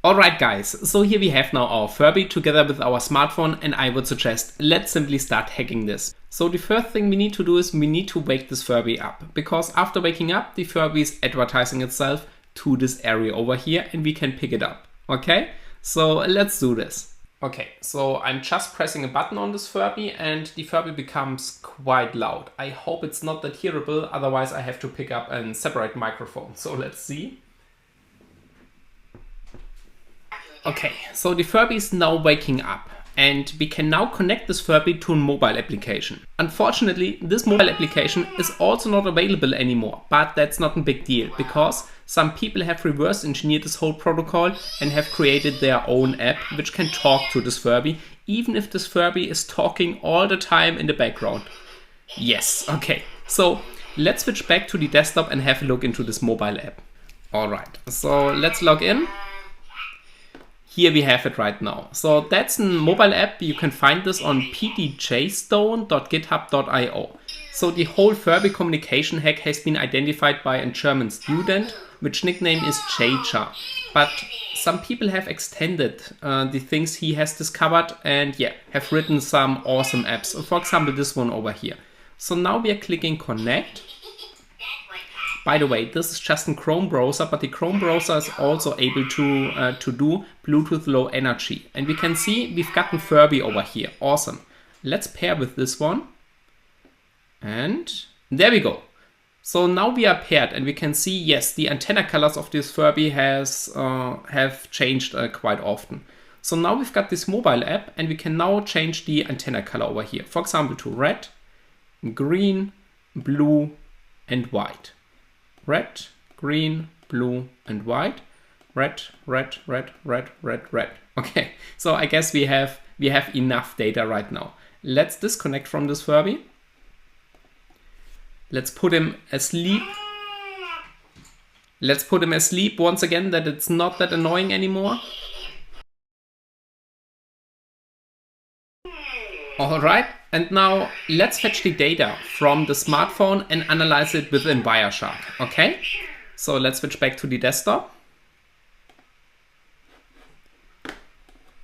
Alright guys, so here we have now our Furby together with our smartphone, and I would suggest let's simply start hacking this. So the first thing we need to do is we need to wake this Furby up, because after waking up the Furby is advertising itself to this area over here and we can pick it up. Okay, so let's do this. Okay, so I'm just pressing a button on this Furby and the Furby becomes quite loud. I hope it's not that hearable, otherwise I have to pick up a separate microphone. So let's see. Okay, so the Furby is now waking up and we can now connect this Furby to a mobile application. Unfortunately, this mobile application is also not available anymore, but that's not a big deal because some people have reverse engineered this whole protocol and have created their own app which can talk to this Furby, even if this Furby is talking all the time in the background. Yes, okay, so let's switch back to the desktop and have a look into this mobile app. Alright, so let's log in. Here we have it right now. So that's a mobile app. You can find this on pdjstone.github.io. So the whole Furby communication hack has been identified by a German student, which nickname is Jaycha. But some people have extended the things he has discovered and have written some awesome apps. For example, this one over here. So now we are clicking connect. By the way, this is just a Chrome browser, but the Chrome browser is also able to do Bluetooth Low Energy. And we can see we've got a Furby over here. Awesome. Let's pair with this one. And there we go. So now we are paired and we can see, yes, the antenna colors of this Furby have changed quite often. So now we've got this mobile app and we can now change the antenna color over here. For example, to red, green, blue, and white. Red, green, blue, and white. Red, red, red, red, red, red. Okay, so I guess we have enough data right now. Let's disconnect from this Furby. Let's put him asleep. Let's put him asleep once again, that it's not that annoying anymore. Alright, and now let's fetch the data from the smartphone and analyze it within Wireshark. Okay, so let's switch back to the desktop.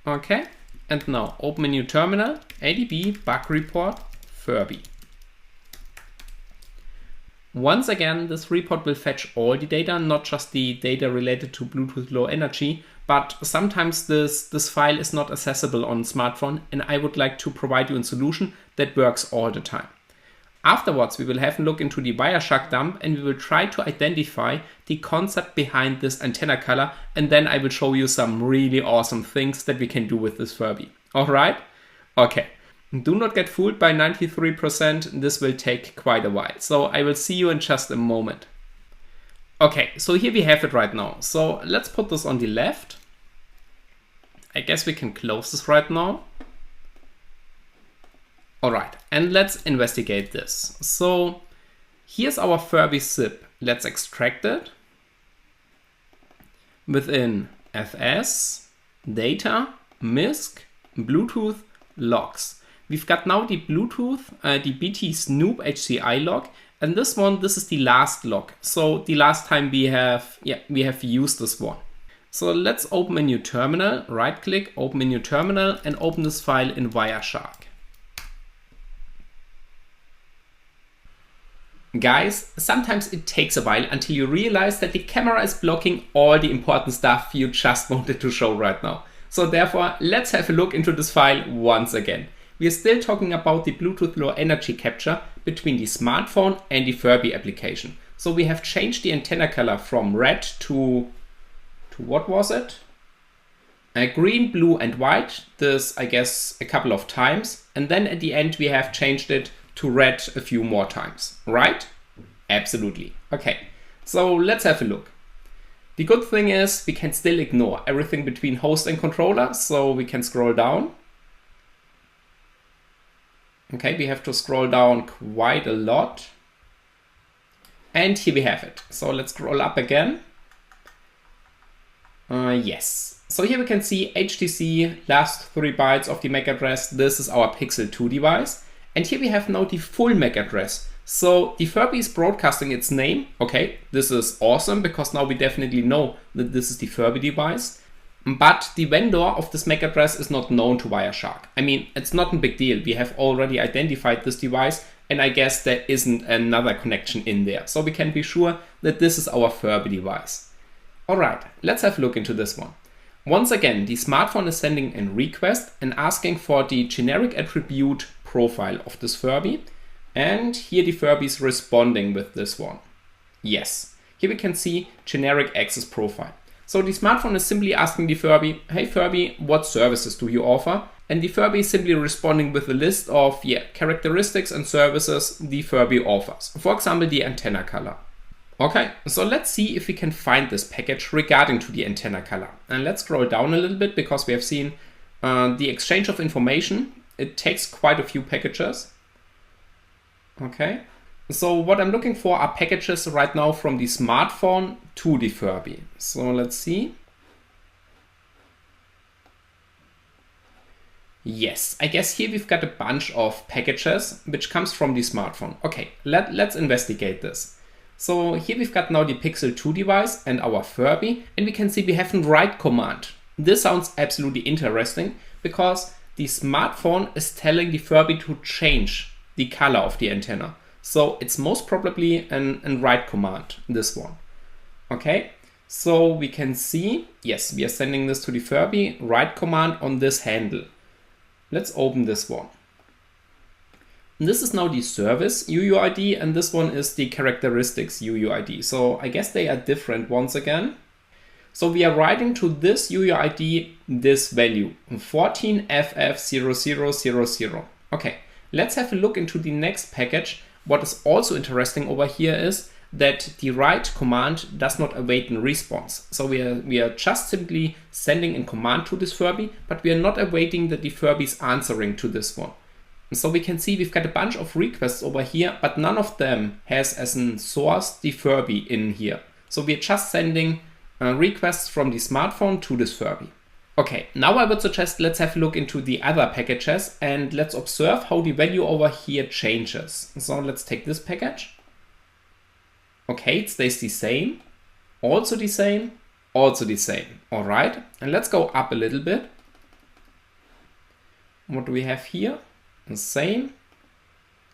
Okay, and now open a new terminal, ADB bug report Furby. Once again, this report will fetch all the data, not just the data related to Bluetooth Low Energy, but sometimes this file is not accessible on smartphone and I would like to provide you a solution that works all the time. Afterwards, we will have a look into the Wireshark dump and we will try to identify the concept behind this antenna color, and then I will show you some really awesome things that we can do with this Furby. Alright? Okay. Do not get fooled by 93%, this will take quite a while. So I will see you in just a moment. Okay, so here we have it right now. So let's put this on the left. I guess we can close this right now. Alright, and let's investigate this. So here's our Furby zip. Let's extract it. Within FS, data, MISC, Bluetooth, logs. We've got now the Bluetooth, the BT Snoop HCI log, and this is the last log. So the last time we have used this one. So let's open a new terminal, right click, open a new terminal and open this file in Wireshark. Guys, sometimes it takes a while until you realize that the camera is blocking all the important stuff you just wanted to show right now. So therefore, let's have a look into this file once again. We are still talking about the Bluetooth Low Energy capture between the smartphone and the Furby application. So we have changed the antenna color from red to what was it? Green, blue and white. This, I guess, a couple of times. And then at the end we have changed it to red a few more times, right? Absolutely. Okay, so let's have a look. The good thing is we can still ignore everything between host and controller, so we can scroll down. Okay, we have to scroll down quite a lot. And here we have it. So let's scroll up again. Yes. So here we can see HTC, last 3 bytes of the MAC address. This is our Pixel 2 device. And here we have now the full MAC address. So the Furby is broadcasting its name. Okay, this is awesome because now we definitely know that this is the Furby device. but the vendor of this MAC address is not known to Wireshark. I mean, it's not a big deal. We have already identified this device, and I guess there isn't another connection in there. So we can be sure that this is our Furby device. All right, let's have a look into this one. Once again, the smartphone is sending a request and asking for the generic attribute profile of this Furby. And here the Furby is responding with this one. Yes, here we can see generic access profile. So the smartphone is simply asking the Furby, hey Furby, what services do you offer? And the Furby is simply responding with a list of characteristics and services the Furby offers. For example, the antenna color. Okay, so let's see if we can find this package regarding to the antenna color. And let's scroll down a little bit because we have seen the exchange of information. It takes quite a few packages. Okay, so what I'm looking for are packages right now from the smartphone to the Furby. So let's see. Yes, I guess here we've got a bunch of packages which comes from the smartphone. Okay, let's investigate this. So here we've got now the Pixel 2 device and our Furby, and we can see we have a write command. This sounds absolutely interesting because the smartphone is telling the Furby to change the color of the antenna. So it's most probably an write command, this one. Okay, so we can see, yes, we are sending this to the Furby, write command on this handle. Let's open this one. This is now the service UUID, and this one is the characteristics UUID. So I guess they are different once again. So we are writing to this UUID this value, 14FF0000. Okay, let's have a look into the next package. What is also interesting over here is that the write command does not await a response. So we are just simply sending a command to this Furby, but we are not awaiting that the Furby is answering to this one. And so we can see we've got a bunch of requests over here, but none of them has as a source the Furby in here. So we're just sending requests from the smartphone to this Furby. Okay, now I would suggest let's have a look into the other packages and let's observe how the value over here changes. So let's take this package. Okay, it stays the same, also the same, also the same. All right, and let's go up a little bit. What do we have here? The same.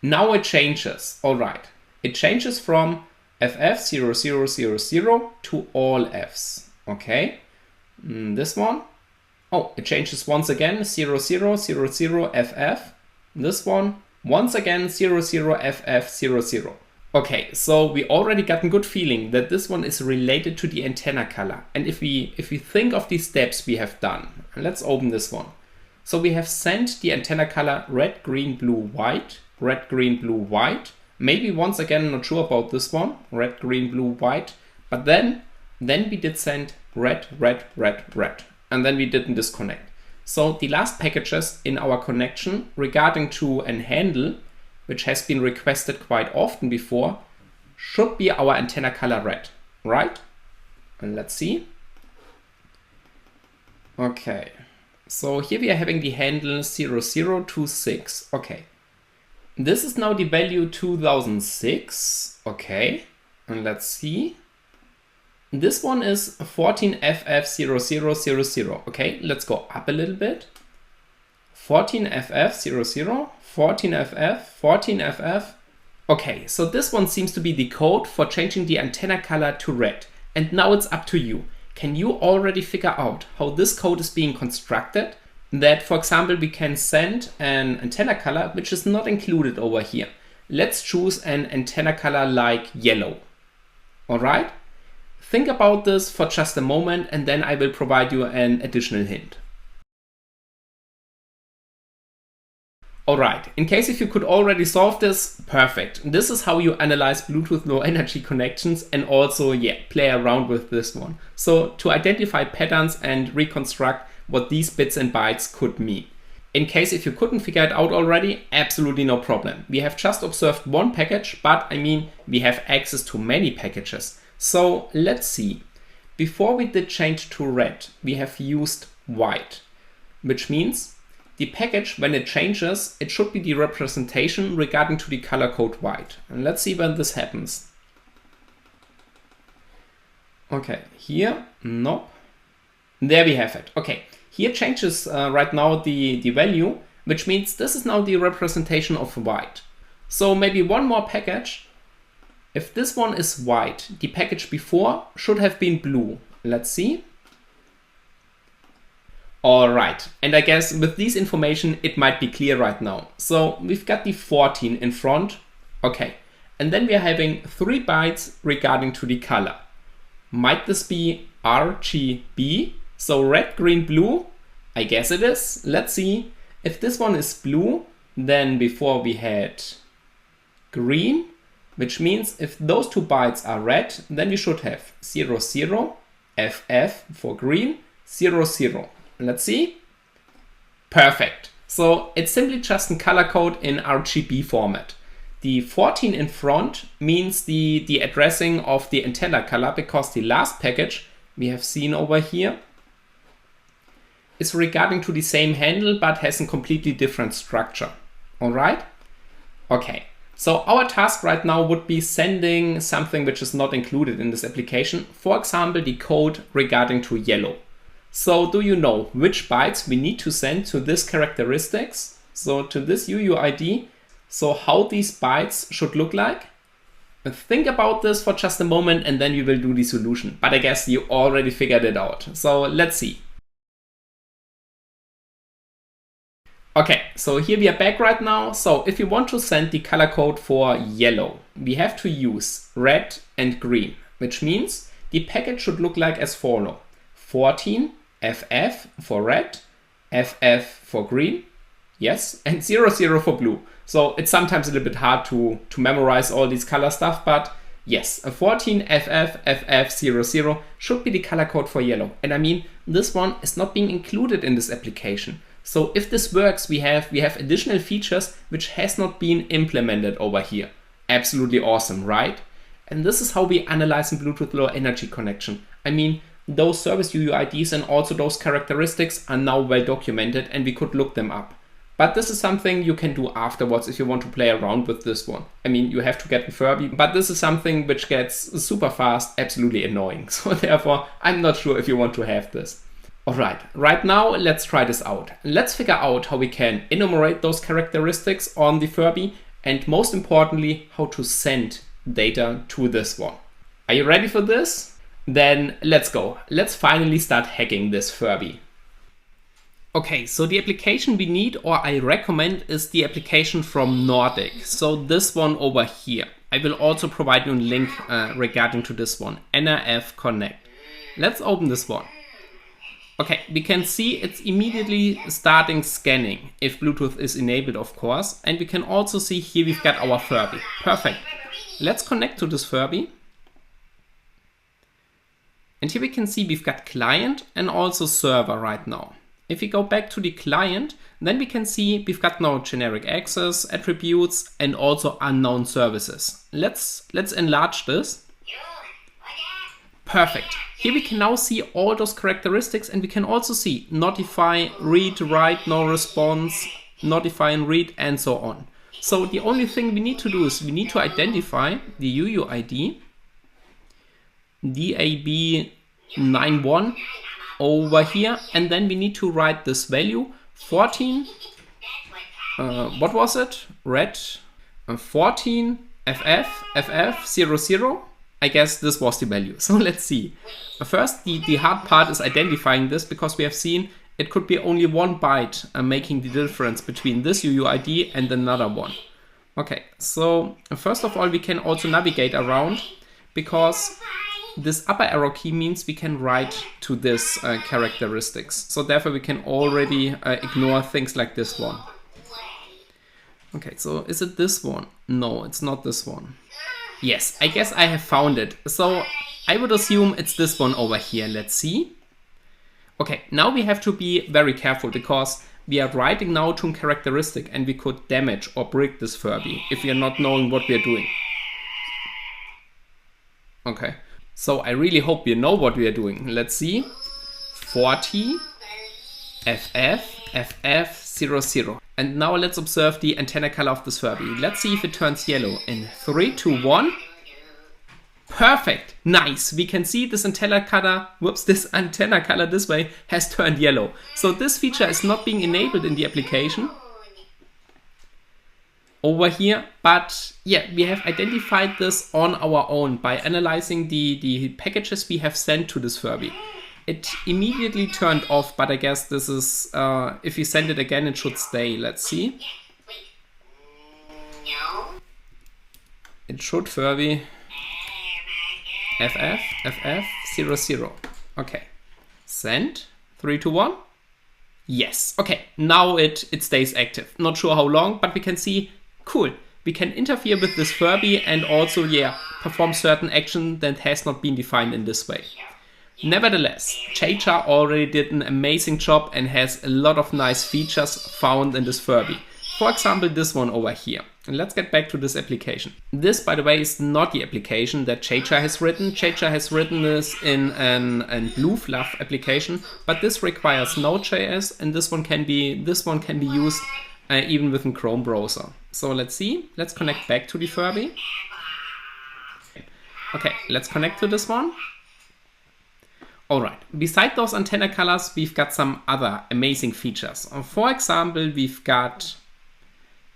Now it changes. All right, it changes from FF0000 to all Fs. Okay, this one. Oh, it changes once again 0000FF. This one once again 00FF00. Okay, so we already got a good feeling that this one is related to the antenna color. And if we think of the steps we have done, let's open this one. So we have sent the antenna color red, green, blue, white, red, green, blue, white. Maybe once again, not sure about this one, red, green, blue, white. But then we did send red, red, red, red. And then we didn't disconnect. So the last packages in our connection regarding to an handle, which has been requested quite often before, should be our antenna color red, right? And let's see. Okay, so here we are having the handle 0026. Okay, this is now the value 2006. Okay, and let's see. This one is 14FF0000. Okay, let's go up a little bit. 14FF00, 14FF, 14FF. Okay, so this one seems to be the code for changing the antenna color to red. And now it's up to you. Can you already figure out how this code is being constructed? That, for example, we can send an antenna color which is not included over here. Let's choose an antenna color like yellow. All right? Think about this for just a moment and then I will provide you an additional hint. Alright, in case if you could already solve this, perfect. This is how you analyze Bluetooth Low Energy connections and also, play around with this one. So to identify patterns and reconstruct what these bits and bytes could mean. In case if you couldn't figure it out already, absolutely no problem. We have just observed one package, but we have access to many packages. So let's see. Before we did change to red, we have used white, which means the package, when it changes, it should be the representation regarding to the color code white. And let's see when this happens. Okay, here, nope. There we have it. Okay, here changes right now the value, which means this is now the representation of white. So maybe one more package. If this one is white, the package before should have been blue. Let's see. All right, and I guess with this information, it might be clear right now. So we've got the 14 in front. Okay, and then we are having 3 bytes regarding to the color. Might this be RGB? So red, green, blue? I guess it is. Let's see. If this one is blue, then before we had green, which means if those 2 bytes are red, then we should have 00, FF for green, 00. Let's see. Perfect. So it's simply just a color code in RGB format. The 14 in front means the addressing of the antenna color, because the last package we have seen over here is regarding to the same handle but has a completely different structure. All right? Okay. So our task right now would be sending something which is not included in this application. For example, the code regarding to yellow. So do you know which bytes we need to send to this characteristics? So to this UUID. So how these bytes should look like? Think about this for just a moment and then we will do the solution. But I guess you already figured it out. So let's see. Okay, so here we are back right now. So if you want to send the color code for yellow, we have to use red and green, which means the package should look like as follows. 14 FF for red, FF for green, yes, and 00 for blue. So it's sometimes a little bit hard to memorize all these color stuff, but yes, a 14 FF, FF 00 should be the color code for yellow. And I mean, this one is not being included in this application. So if this works, we have additional features which has not been implemented over here. Absolutely awesome, right? And this is how we analyze in Bluetooth Low Energy connection. I mean, those service UUIDs and also those characteristics are now well documented and we could look them up. But this is something you can do afterwards if you want to play around with this one. I mean, you have to get the Furby, but this is something which gets super fast, absolutely annoying. So therefore, I'm not sure if you want to have this. All right now, let's try this out. Let's figure out how we can enumerate those characteristics on the Furby and most importantly, how to send data to this one. Are you ready for this? Then let's go. Let's finally start hacking this Furby. Okay, so the application we need, or I recommend, is the application from Nordic. So this one over here. I will also provide you a link regarding to this one, NRF Connect. Let's open this one. Okay, we can see it's immediately starting scanning, if Bluetooth is enabled, of course. And we can also see here we've got our Furby. Perfect. Let's connect to this Furby. And here we can see we've got client and also server right now. If we go back to the client, then we can see we've got now generic access, attributes, and also unknown services. Let's enlarge this. Perfect. Here we can now see all those characteristics and we can also see notify, read, write, no response, notify and read, and so on. So the only thing we need to do is we need to identify the UUID DAB91 over here, and then we need to write this value 14. What was it? Red 14 FF 00. I guess this was the value. So let's see. First, the hard part is identifying this because we have seen it could be only 1 byte making the difference between this UUID and another one. Okay, so first of all, we can also navigate around because this upper arrow key means we can write to this characteristics. So therefore we can already ignore things like this one. Okay, so is it this one? No, it's not this one. Yes, I guess I have found it. So I would assume it's this one over here. Let's see. Okay, now we have to be very careful because we are writing now to a characteristic and we could damage or break this Furby if we are not knowing what we are doing. Okay. So I really hope you know what we are doing. Let's see. 40 FF 00. And now let's observe the antenna color of this Furby. Let's see if it turns yellow in 3, 2, 1. Perfect, nice. We can see this antenna color, this antenna color this way has turned yellow. So this feature is not being enabled in the application over here, but yeah, we have identified this on our own by analyzing the packages we have sent to this Furby. It immediately turned off, but I guess this is, if we send it again, it should stay. Let's see. It should Furby FF00. Okay. Send 3 to 1. Yes. Okay. Now it stays active. Not sure how long, but we can see, cool. We can interfere with this Furby and also, yeah, perform certain action that has not been defined in this way. Nevertheless, Chaycha already did an amazing job and has a lot of nice features found in this Furby. For example, this one over here. And let's get back to this application. This, by the way, is not the application that Chaycha has written. Chaycha has written this in a BlueFluff application, but this requires Node.js, and this one can be used even with a Chrome browser. So let's see. Let's connect back to the Furby. Okay, let's connect to this one. Alright, beside those antenna colors, we've got some other amazing features. For example, we've got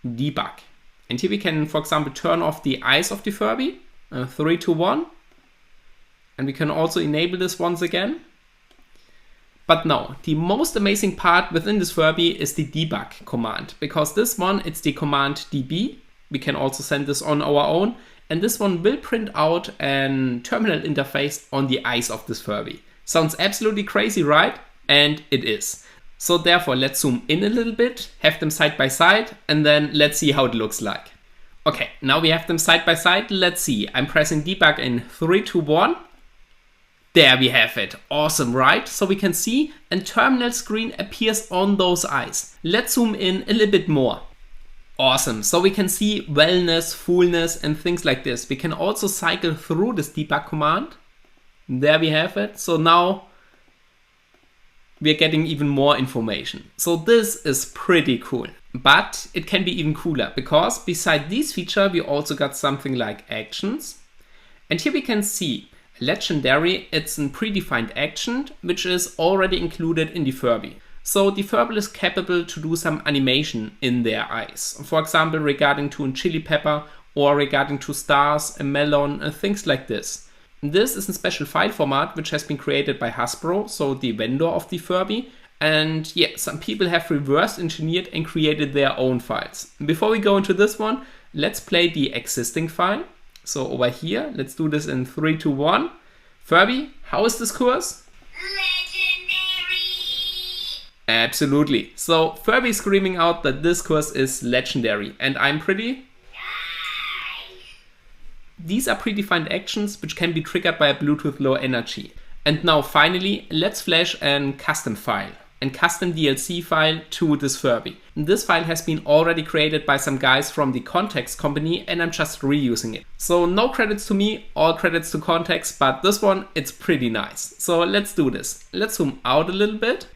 debug. And here we can, for example, turn off the eyes of the Furby, 3 to 1. And we can also enable this once again. But no, the most amazing part within this Furby is the debug command. Because this one, it's the command db. We can also send this on our own. And this one will print out a terminal interface on the eyes of this Furby. Sounds absolutely crazy, right? And it is. So therefore, let's zoom in a little bit, have them side by side, and then let's see how it looks like. Okay, now we have them side by side. Let's see. I'm pressing debug in 3 to 1. There we have it. Awesome, right? So we can see a terminal screen appears on those eyes. Let's zoom in a little bit more. Awesome. So we can see wellness, fullness, and things like this. We can also cycle through this debug command. There we have it. So now we're getting even more information. So this is pretty cool, but it can be even cooler because beside this feature, we also got something like actions. And here we can see legendary. It's a predefined action, which is already included in the Furby. So the Furby is capable to do some animation in their eyes. For example, regarding to a chili pepper or regarding to stars, a melon, things like this. This is a special file format which has been created by Hasbro, so the vendor of the Furby. And yeah, some people have reverse engineered and created their own files. Before we go into this one, let's play the existing file. So over here, let's do this in 3 to 1. Furby, how is this course? Legendary! Absolutely. So Furby is screaming out that this course is legendary, and I'm pretty... These are predefined actions which can be triggered by a Bluetooth Low Energy. And now finally, let's flash a custom file, a custom DLC file to this Furby. This file has been already created by some guys from the Context company and I'm just reusing it. So no credits to me, all credits to Context, but this one, it's pretty nice. So let's do this. Let's zoom out a little bit.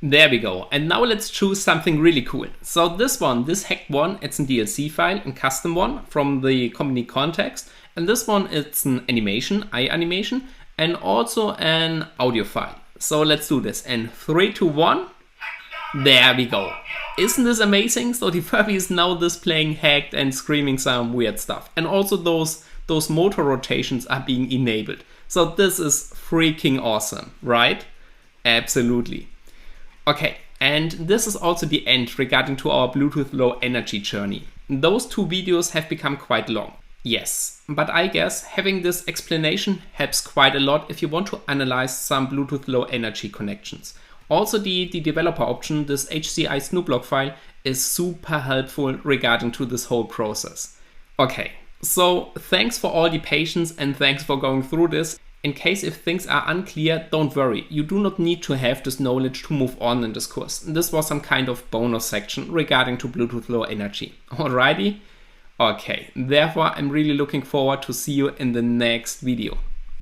There we go. And now let's choose something really cool. So this one, this hacked one, it's a DLC file, a custom one from the company Context. And this one, it's an animation, eye animation, and also an audio file. So let's do this. And 3 to 1. There we go. Isn't this amazing? So the Furby is now displaying hacked and screaming some weird stuff. And also those motor rotations are being enabled. So this is freaking awesome, right? Absolutely. Okay, and this is also the end regarding to our Bluetooth Low Energy journey. Those 2 videos have become quite long. Yes, but I guess having this explanation helps quite a lot if you want to analyze some Bluetooth Low Energy connections. Also the developer option, this HCI Snooplock file, is super helpful regarding to this whole process. Okay, so thanks for all the patience and thanks for going through this. In case if things are unclear, don't worry, you do not need to have this knowledge to move on in this course. This was some kind of bonus section regarding to Bluetooth Low Energy. Alrighty? Okay, therefore I'm really looking forward to see you in the next video.